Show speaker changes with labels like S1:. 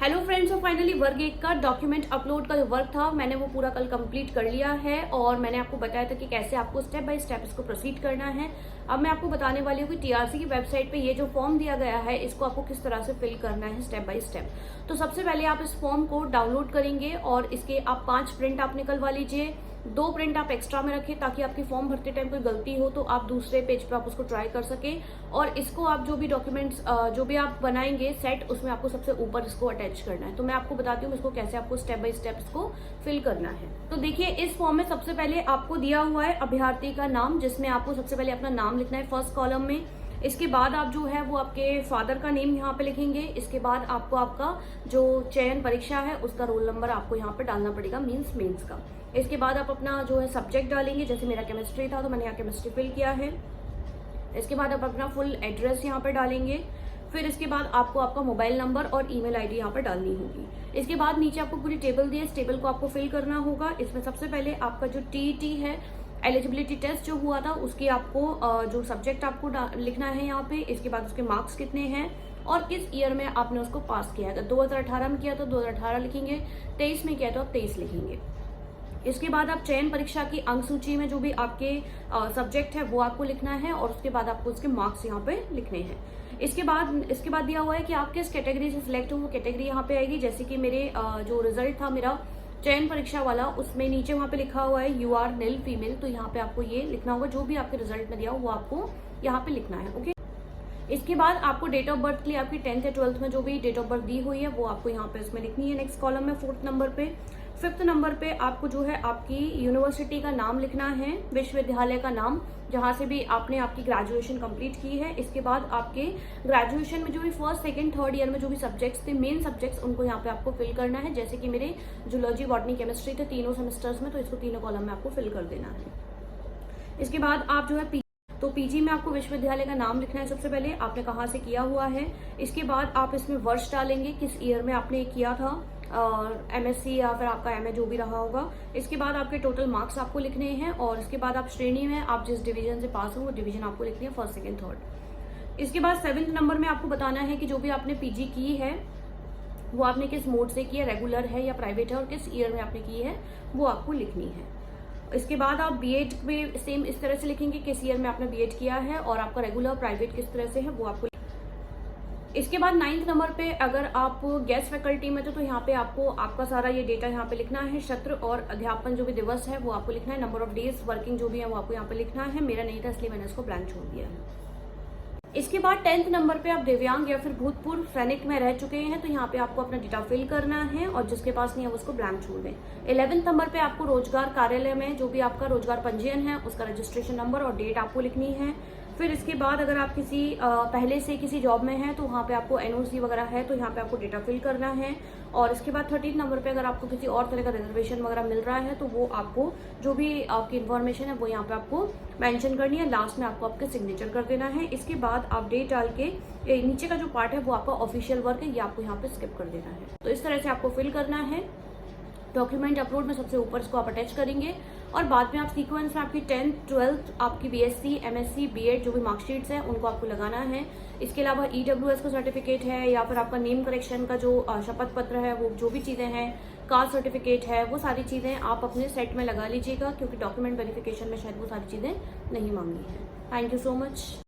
S1: Hello friends, finally वर्ग 1 का document upload का जो वर्क था मैंने वो पूरा कल कंप्लीट कर लिया है और मैंने आपको बताया था कि कैसे आपको स्टेप बाय स्टेप इसको प्रोसीड करना है। अब मैं आपको बताने वाली हूँ कि टीआरसी की वेबसाइट पे ये जो फॉर्म दिया गया है इसको आपको किस तरह से फिल करना है स्टेप बाय स्टेप। तो सबसे पहले आप इस फॉर्म को डाउनलोड करेंगे और इसके आप 5 प्रिंट आप निकलवा लीजिए। 2 प्रिंट आप एक्स्ट्रा में रखें ताकि आपकी फॉर्म भरते टाइम कोई गलती हो तो आप दूसरे पेज पर आप उसको ट्राई कर सके। और इसको आप जो भी डॉक्यूमेंट्स जो भी आप बनाएंगे सेट, उसमें आपको सबसे ऊपर इसको अटैच करना है। तो मैं आपको बताती हूँ इसको कैसे आपको स्टेप बाय स्टेप इसको फिल करना है। तो देखिए, इस फॉर्म में सबसे पहले आपको दिया हुआ है अभ्यर्थी का नाम, जिसमें आपको सबसे पहले अपना नाम लिखना है फर्स्ट कॉलम में। इसके बाद आप जो है वो आपके फादर का नेम यहाँ पे लिखेंगे। इसके बाद आपको आपका जो चयन परीक्षा है उसका रोल नंबर आपको यहाँ पे डालना पड़ेगा, मीन्स मेंस का। इसके बाद आप अपना जो है सब्जेक्ट डालेंगे, जैसे मेरा केमिस्ट्री था तो मैंने यहाँ केमिस्ट्री फिल किया है। इसके बाद आप अपना फुल एड्रेस यहाँ पे डालेंगे। फिर इसके बाद आपको आपका मोबाइल नंबर और ईमेल आईडी यहाँ पर डालनी होगी। इसके बाद नीचे आपको पूरी टेबल दी है, इस टेबल को आपको फिल करना होगा। इसमें सबसे पहले आपका जो टीईटी है, एलिजिबिलिटी टेस्ट जो हुआ था, उसकी आपको जो सब्जेक्ट आपको लिखना है यहाँ पे। इसके बाद उसके मार्क्स कितने हैं और किस ईयर में आपने उसको पास किया है। अगर 2018 में किया तो 2018 लिखेंगे, 23 में किया तो आप 23 लिखेंगे। इसके बाद आप चयन परीक्षा की अंक सूची में जो भी आपके सब्जेक्ट है वो आपको लिखना है और उसके बाद आपको उसके मार्क्स यहाँ पे लिखने हैं। इसके बाद दिया हुआ है कि आप किस कैटेगरी से सिलेक्ट हो, वो कैटेगरी यहाँ पे आएगी। जैसे कि मेरे जो रिजल्ट था मेरा चयन परीक्षा वाला, उसमें नीचे वहां पे लिखा हुआ है यू आर नील फीमेल, तो यहाँ पे आपको ये लिखना होगा। जो भी आपके रिजल्ट में दिया हो वो आपको यहाँ पे लिखना है। ओके, इसके बाद आपको डेट ऑफ बर्थ के लिए आपकी 10th या 12th में जो भी डेट ऑफ बर्थ दी हुई है वो आपको यहाँ पे इसमें लिखनी है नेक्स्ट कॉलम में 4th नंबर पे। 5th नंबर पे आपको जो है आपकी यूनिवर्सिटी का नाम लिखना है, विश्वविद्यालय का नाम जहां से भी आपने आपकी ग्रेजुएशन कंप्लीट की है। इसके बाद आपके ग्रेजुएशन में जो भी फर्स्ट सेकंड थर्ड ईयर में जो भी सब्जेक्ट्स थे, मेन सब्जेक्ट्स, उनको यहाँ पे आपको फिल करना है। जैसे कि मेरे जूलॉजी, बॉटनी, केमिस्ट्री थे तीनों सेमेस्टर्स में, तो इसको तीनों कॉलम में आपको फिल कर देना है। इसके बाद आप जो है पीजी में आपको विश्वविद्यालय का नाम लिखना है। सबसे पहले आपने कहाँ से किया हुआ है। इसके बाद आप इसमें वर्ष डालेंगे, किस ईयर में आपने किया था, और एमएससी या फिर आपका एमए जो भी रहा होगा। इसके बाद आपके टोटल मार्क्स आपको लिखने हैं और इसके बाद आप श्रेणी में आप जिस डिवीजन से पास हो वो डिवीजन आपको लिखनी है, फर्स्ट सेकंड थर्ड। इसके बाद 7th नंबर में आपको बताना है कि जो भी आपने पीजी की है वो आपने किस मोड से की है, रेगुलर है या प्राइवेट है, और किस ईयर में आपने की है वो आपको लिखनी है। इसके बाद आप बीएड में सेम इस तरह से लिखेंगे, किस ईयर में आपने बीएड किया है और आपका रेगुलर प्राइवेट किस तरह से है वो आपको। इसके बाद 9th नंबर पे अगर आप गेस्ट फैकल्टी में तो यहाँ पे आपको आपका सारा ये डेटा यहाँ पे लिखना है। सत्र और अध्यापन जो भी दिवस है वो आपको लिखना है। नंबर ऑफ डेज वर्किंग जो भी है वो आपको यहाँ पे लिखना है। मेरा नहीं था इसलिए मैंने इसको ब्लैंक छोड़ दिया है। इसके बाद 10th नंबर पे आप दिव्यांग या फिर भूतपूर्व सैनिक में रह चुके हैं तो यहाँ पे आपको अपना डेटा फिल करना है और जिसके पास नहीं है उसको ब्लैंक छोड़ दें। 11th नंबर पे आपको रोजगार कार्यालय में जो भी आपका रोजगार पंजीयन है उसका रजिस्ट्रेशन नंबर और डेट आपको लिखनी है। फिर इसके बाद अगर आप किसी पहले से किसी जॉब में हैं तो वहाँ पे आपको एनओसी वगैरह है तो यहाँ पे आपको डेटा फिल करना है। और इसके बाद 13th नंबर पे अगर आपको किसी और तरह का रिजर्वेशन वगैरह मिल रहा है तो वो आपको जो भी आपकी इन्फॉर्मेशन है वो यहाँ पे आपको मेंशन करनी है। लास्ट में आपको आपके सिग्नेचर कर देना है। इसके बाद आप डेट डाल के नीचे का जो पार्ट है वो आपका ऑफिशियल वर्क है, ये आपको यहाँ पे स्किप कर देना है। तो इस तरह से आपको फिल करना है। डॉक्यूमेंट अपलोड में सबसे ऊपर इसको आप अटैच करेंगे और बाद में आप सीक्वेंस में आपकी 10th 12th आपकी बीएससी, एमएससी, बीएड जो भी मार्कशीट्स हैं उनको आपको लगाना है। इसके अलावा ईडब्ल्यूएस का सर्टिफिकेट है या फिर आपका नेम करेक्शन का जो शपथ पत्र है, वो जो भी चीज़ें हैं, कास्ट सर्टिफिकेट है, वो सारी चीज़ें आप अपने सेट में लगा लीजिएगा क्योंकि डॉक्यूमेंट वेरिफिकेशन में शायद वो सारी चीज़ें नहीं मांगी हैं। Thank you so much.